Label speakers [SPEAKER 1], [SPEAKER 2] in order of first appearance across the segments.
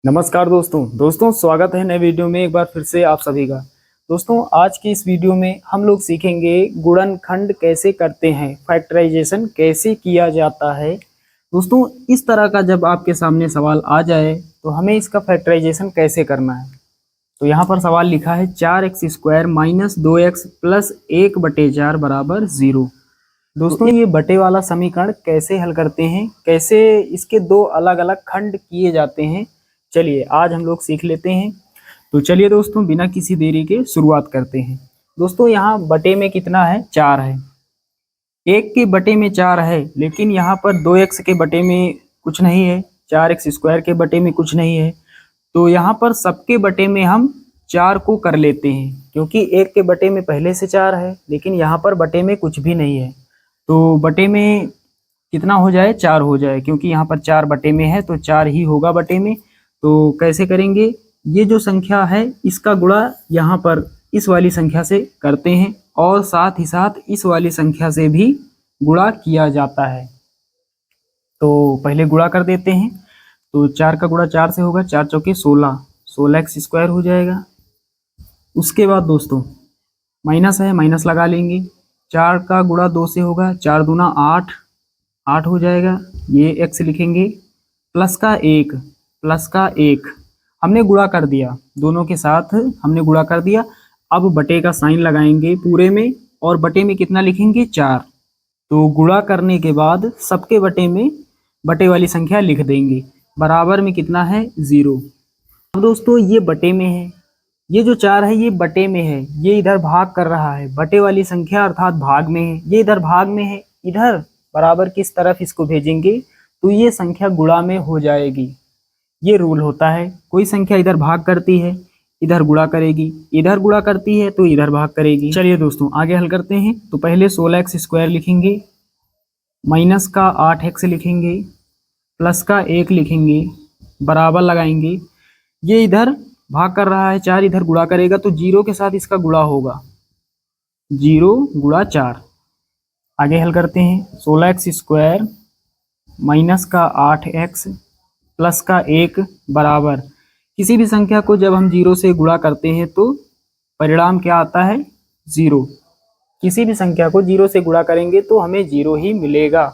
[SPEAKER 1] नमस्कार दोस्तों स्वागत है नए वीडियो में एक बार फिर से आप सभी का। दोस्तों आज की इस वीडियो में हम लोग सीखेंगे गुणनखंड कैसे करते हैं, फैक्टराइजेशन कैसे किया जाता है। दोस्तों इस तरह का जब आपके सामने सवाल आ जाए तो हमें इसका फैक्टराइजेशन कैसे करना है। तो यहाँ पर सवाल लिखा है 4x² - 2x + 1/4 = 0। दोस्तों ये बटे वाला समीकरण कैसे हल करते हैं, कैसे इसके दो अलग अलग खंड किए जाते हैं, चलिए आज हम लोग सीख लेते हैं। तो चलिए दोस्तों बिना किसी देरी के शुरुआत करते हैं। दोस्तों यहाँ बटे में कितना है, 4 है। 1 के बटे में 4 है, लेकिन यहाँ पर 2x के बटे में कुछ नहीं है, 4x² के बटे में कुछ नहीं है। तो यहाँ पर सबके बटे में हम 4 को कर लेते हैं, क्योंकि 1 के बटे में पहले से 4 है, लेकिन यहाँ पर बटे में कुछ भी नहीं है। तो बटे में कितना हो जाए, 4 हो जाए, क्योंकि यहाँ पर 4 बटे में है तो 4 ही होगा बटे में। तो कैसे करेंगे, ये जो संख्या है इसका गुणा यहाँ पर इस वाली संख्या से करते हैं और साथ ही साथ इस वाली संख्या से भी गुणा किया जाता है। तो पहले गुणा कर देते हैं। तो 4 का गुणा 4 से होगा, 4 चौके 16, 16x² हो जाएगा। उसके बाद दोस्तों माइनस है, माइनस लगा लेंगे। 4 का गुणा 2 से होगा, 4 दूना 8, 8 हो जाएगा। ये x लिखेंगे। प्लस का 1 हमने गुणा कर दिया, दोनों के साथ हमने गुणा कर दिया। अब बटे का साइन लगाएंगे पूरे में और बटे में कितना लिखेंगे, 4। तो गुणा करने के बाद सबके बटे में बटे वाली संख्या लिख देंगे। बराबर में कितना है, 0। अब दोस्तों ये बटे में है, ये जो 4 है ये बटे में है, ये इधर भाग कर रहा है, बटे वाली संख्या अर्थात भाग में है, ये इधर भाग में है, इधर बराबर किस तरफ इसको भेजेंगे तो ये संख्या गुणा में हो जाएगी। ये रूल होता है, कोई संख्या इधर भाग करती है इधर गुणा करेगी, इधर गुणा करती है तो इधर भाग करेगी। चलिए दोस्तों आगे हल करते हैं। तो पहले 16x² लिखेंगे, माइनस का 8x लिखेंगे, प्लस का 1 लिखेंगे, बराबर लगाएंगे। ये इधर भाग कर रहा है, 4 इधर गुणा करेगा तो 0 के साथ इसका गुणा होगा, 0 गुणा 4। आगे हल करते हैं। 16x² माइनस का 8x प्लस का 1 बराबर, किसी भी संख्या को जब हम 0 से गुणा करते हैं तो परिणाम क्या आता है, 0। किसी भी संख्या को 0 से गुणा करेंगे तो हमें 0 ही मिलेगा।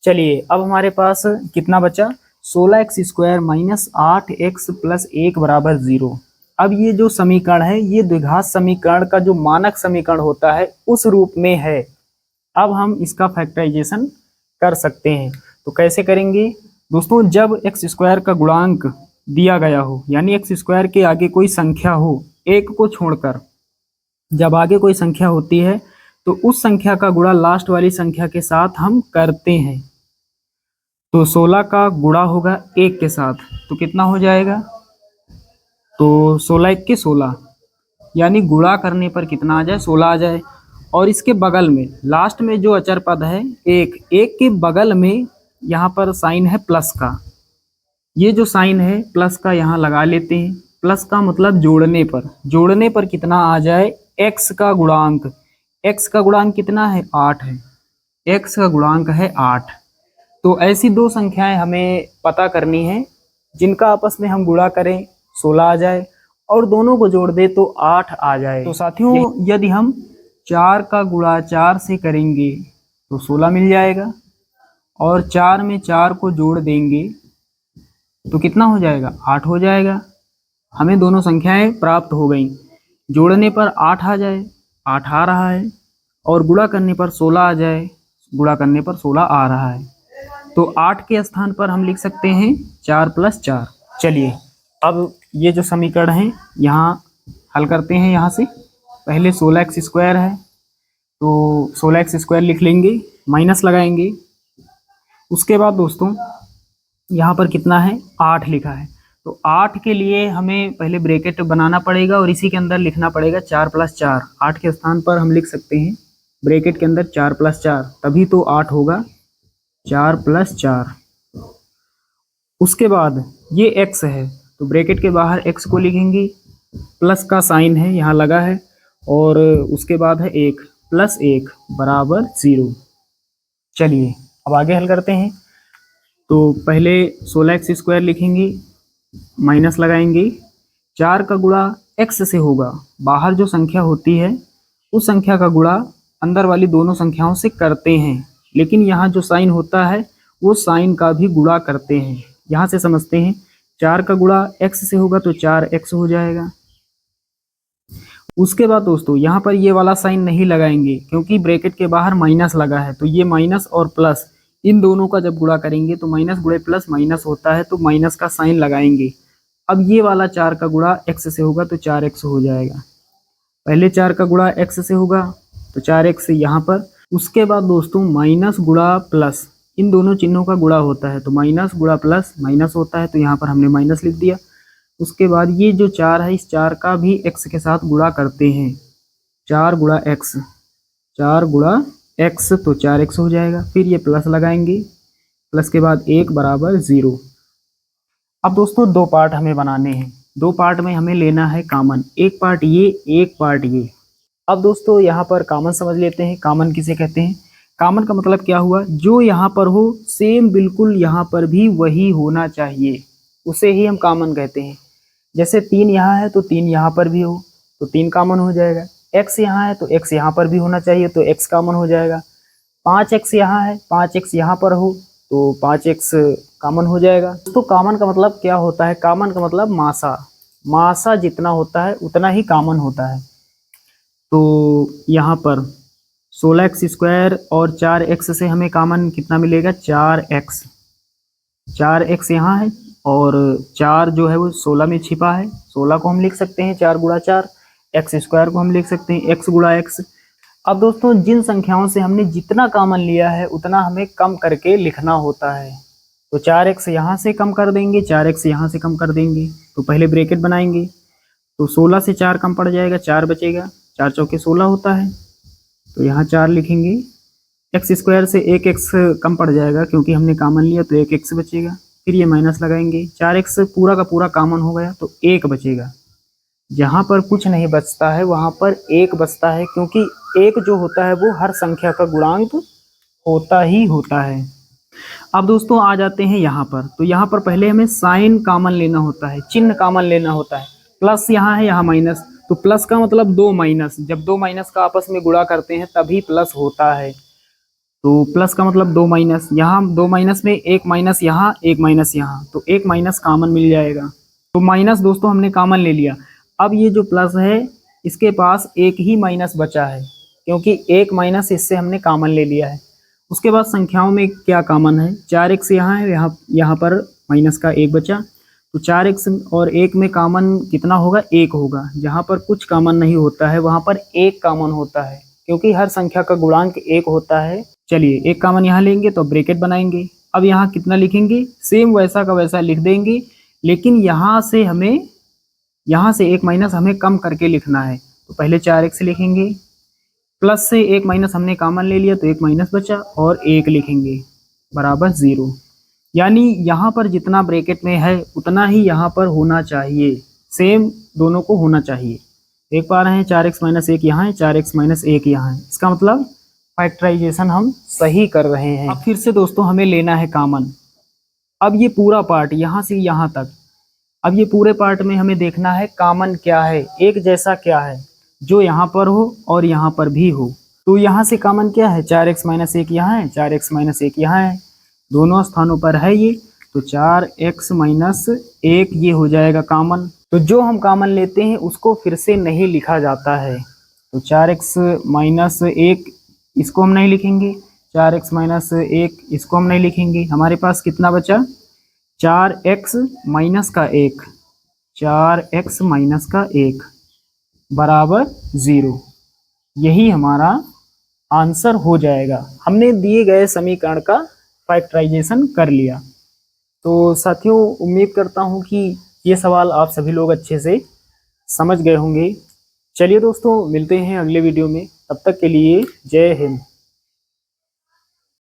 [SPEAKER 1] चलिए अब हमारे पास कितना बचा, 16x² - 8x + 1 = 0। अब ये जो समीकरण है ये द्विघात समीकरण का जो मानक समीकरण होता है उस रूप में है। अब हम इसका फैक्टराइजेशन कर सकते हैं। तो कैसे करेंगे दोस्तों, जब x² का गुणांक दिया गया हो, यानी x² के आगे कोई संख्या हो, 1 को छोड़कर जब आगे कोई संख्या होती है तो उस संख्या का गुणा लास्ट वाली संख्या के साथ हम करते हैं। तो 16 का गुणा होगा 1 के साथ तो कितना हो जाएगा, तो 16 1 के 16, यानी गुणा करने पर कितना आ जाए, 16 आ जाए। और इसके बगल में लास्ट में जो अचर पद है 1, 1 के बगल में यहाँ पर साइन है प्लस का, ये जो साइन है प्लस का यहाँ लगा लेते हैं। प्लस का मतलब जोड़ने पर कितना आ जाए, x का गुणांक। x का गुणांक कितना है, 8 है, x का गुणांक है 8। तो ऐसी दो संख्याएं हमें पता करनी है जिनका आपस में हम गुणा करें 16 आ जाए और दोनों को जोड़ दे तो 8 आ जाए। तो साथियों यदि हम 4 का गुणा 4 से करेंगे तो 16 मिल जाएगा और 4 में 4 को जोड़ देंगे तो कितना हो जाएगा, 8 हो जाएगा। हमें दोनों संख्याएं प्राप्त हो गई। जोड़ने पर 8 आ जाए, 8 आ रहा है, और गुणा करने पर 16 आ जाए, गुणा करने पर 16 आ रहा है। तो 8 के स्थान पर हम लिख सकते हैं 4 + 4। चलिए अब ये जो समीकरण है यहाँ हल करते हैं। यहाँ से पहले 16x² है तो 16x² लिख लेंगे, माइनस लगाएंगे। उसके बाद दोस्तों यहाँ पर कितना है, 8 लिखा है, तो 8 के लिए हमें पहले ब्रैकेट बनाना पड़ेगा और इसी के अंदर लिखना पड़ेगा 4 + 4। 8 के स्थान पर हम लिख सकते हैं ब्रैकेट के अंदर 4 + 4, तभी तो 8 होगा, 4 + 4। उसके बाद ये x है तो ब्रैकेट के बाहर x को लिखेंगे, प्लस का साइन है यहाँ लगा है, और उसके बाद है 1 + 1 = 0। चलिए अब आगे हल करते हैं। तो पहले 16x² लिखेंगे, माइनस लगाएंगे। 4 का गुणा x से होगा, बाहर जो संख्या होती है उस संख्या का गुणा अंदर वाली दोनों संख्याओं से करते हैं, लेकिन यहाँ जो साइन होता है वो साइन का भी गुणा करते हैं। यहाँ से समझते हैं, 4 का गुणा x से होगा तो 4x हो जाएगा। उसके बाद दोस्तों यहाँ पर ये वाला साइन नहीं लगाएंगे क्योंकि ब्रैकेट के बाहर माइनस लगा है, तो ये माइनस और प्लस इन दोनों का जब गुणा करेंगे तो माइनस गुणे प्लस माइनस होता है, तो माइनस का साइन लगाएंगे। अब ये वाला 4 का गुणा x से होगा तो 4x हो जाएगा। पहले 4 का गुणा x से होगा तो 4x यहाँ पर। उसके बाद दोस्तों माइनस गुणा प्लस इन दोनों चिन्हों का गुणा होता है, तो माइनस गुणा प्लस माइनस होता है, तो यहाँ पर हमने माइनस लिख दिया। उसके बाद ये जो 4 है इस 4 का भी x के साथ गुणा करते हैं, 4 गुणा x, 4 गुणा x तो 4x हो जाएगा। फिर ये प्लस लगाएंगे, प्लस के बाद 1 बराबर 0। अब दोस्तों दो पार्ट हमें बनाने हैं, दो पार्ट में हमें लेना है कॉमन, एक पार्ट ये एक पार्ट ये। अब दोस्तों यहाँ पर कॉमन समझ लेते हैं। कॉमन किसे कहते हैं? कॉमन का मतलब क्या हुआ, जो यहाँ पर हो सेम बिल्कुल यहाँ पर भी वही होना चाहिए, उसे ही हम कॉमन कहते हैं। जैसे 3 यहाँ है तो 3 यहाँ पर भी हो तो 3 कॉमन हो जाएगा। x यहाँ है तो x यहाँ पर भी होना चाहिए तो x कॉमन हो जाएगा। 5x यहाँ है, 5x यहाँ पर हो तो 5x कॉमन हो जाएगा। तो कॉमन का मतलब क्या होता है? कॉमन का मतलब मासा, मासा जितना होता है उतना ही कॉमन होता है। तो यहाँ पर 16x² और 4x से हमें कॉमन कितना मिलेगा? 4x। 4x यहाँ है और 4 जो है वो 16 में छिपा है, 16 को हम लिख सकते हैं 4 गुणा 4, x² को हम लिख सकते हैं x गुणा x। अब दोस्तों जिन संख्याओं से हमने जितना कॉमन लिया है उतना हमें कम करके लिखना होता है। तो 4x यहाँ से कम कर देंगे, 4x यहाँ से कम कर देंगे, तो पहले ब्रैकेट बनाएंगे तो 16 से 4 कम पड़ जाएगा, 4 बचेगा, 4 चौके 16 होता है, तो यहाँ 4 लिखेंगे। x² से 1x कम पड़ जाएगा क्योंकि हमने कॉमन लिया तो 1x बचेगा। फिर ये माइनस लगाएंगे, 4x पूरा का पूरा कॉमन हो गया तो 1 बचेगा। जहाँ पर कुछ नहीं बचता है वहाँ पर 1 बचता है, क्योंकि 1 जो होता है वो हर संख्या का गुणांक होता ही होता है। अब दोस्तों आ जाते हैं यहाँ पर, तो यहाँ पर पहले हमें साइन कॉमन लेना होता है, चिन्ह कॉमन लेना होता है। प्लस यहाँ है, यहाँ माइनस, तो प्लस का मतलब 2 माइनस, जब 2 माइनस का आपस में गुणा करते हैं तभी प्लस होता है। तो प्लस का मतलब 2 माइनस, यहाँ 2 माइनस में 1 माइनस यहाँ, 1 माइनस यहाँ, तो 1 माइनस कॉमन मिल जाएगा। तो माइनस दोस्तों हमने कॉमन ले लिया। अब ये जो प्लस है इसके पास एक ही माइनस बचा है, क्योंकि 1 माइनस इससे हमने कॉमन ले लिया है। उसके बाद संख्याओं में क्या कॉमन है? 4x यहाँ है, यहाँ पर माइनस का 1 बचा, तो 4x और 1 में कॉमन कितना होगा? 1 होगा। जहाँ पर कुछ कॉमन नहीं होता है वहाँ पर 1 कॉमन होता है, क्योंकि हर संख्या का गुणांक 1 होता है। चलिए 1 कॉमन यहाँ लेंगे तो ब्रैकेट बनाएंगे। अब यहाँ कितना लिखेंगे? सेम वैसा का वैसा लिख देंगे, लेकिन यहाँ से 1 माइनस हमें कम करके लिखना है। तो पहले 4x लिखेंगे, प्लस से 1 माइनस हमने कॉमन ले लिया तो 1 माइनस बचा और 1 लिखेंगे बराबर 0। यानी यहाँ पर जितना ब्रैकेट में है उतना ही यहाँ पर होना चाहिए, सेम दोनों को होना चाहिए। देख पा रहे हैं 4x - 1 यहाँ है, 4x - 1 यहाँ है, इसका मतलब फैक्टराइजेशन हम सही कर रहे हैं। अब फिर से दोस्तों हमें लेना है कॉमन। अब ये पूरा पार्ट यहाँ से यहाँ तक, अब ये पूरे पार्ट में हमें देखना है कॉमन क्या है, एक जैसा क्या है, जो यहाँ पर हो और यहाँ पर भी हो। तो यहाँ से कॉमन क्या है? 4x - 1 यहाँ है, 4x - 1 यहाँ है, दोनों स्थानों पर है ये, तो 4x - 1 ये हो जाएगा कॉमन। तो जो हम कॉमन लेते हैं उसको फिर से नहीं लिखा जाता है, तो 4x - 1 इसको हम नहीं लिखेंगे, 4x - 1 इसको हम नहीं लिखेंगे। हमारे पास कितना बचा? 4x - 1, 4x - 1 बराबर 0। यही हमारा आंसर हो जाएगा। हमने दिए गए समीकरण का फैक्टराइजेशन कर लिया। तो साथियों उम्मीद करता हूँ कि ये सवाल आप सभी लोग अच्छे से समझ गए होंगे। चलिए दोस्तों मिलते हैं अगले वीडियो में, तब तक के लिए जय हिंद।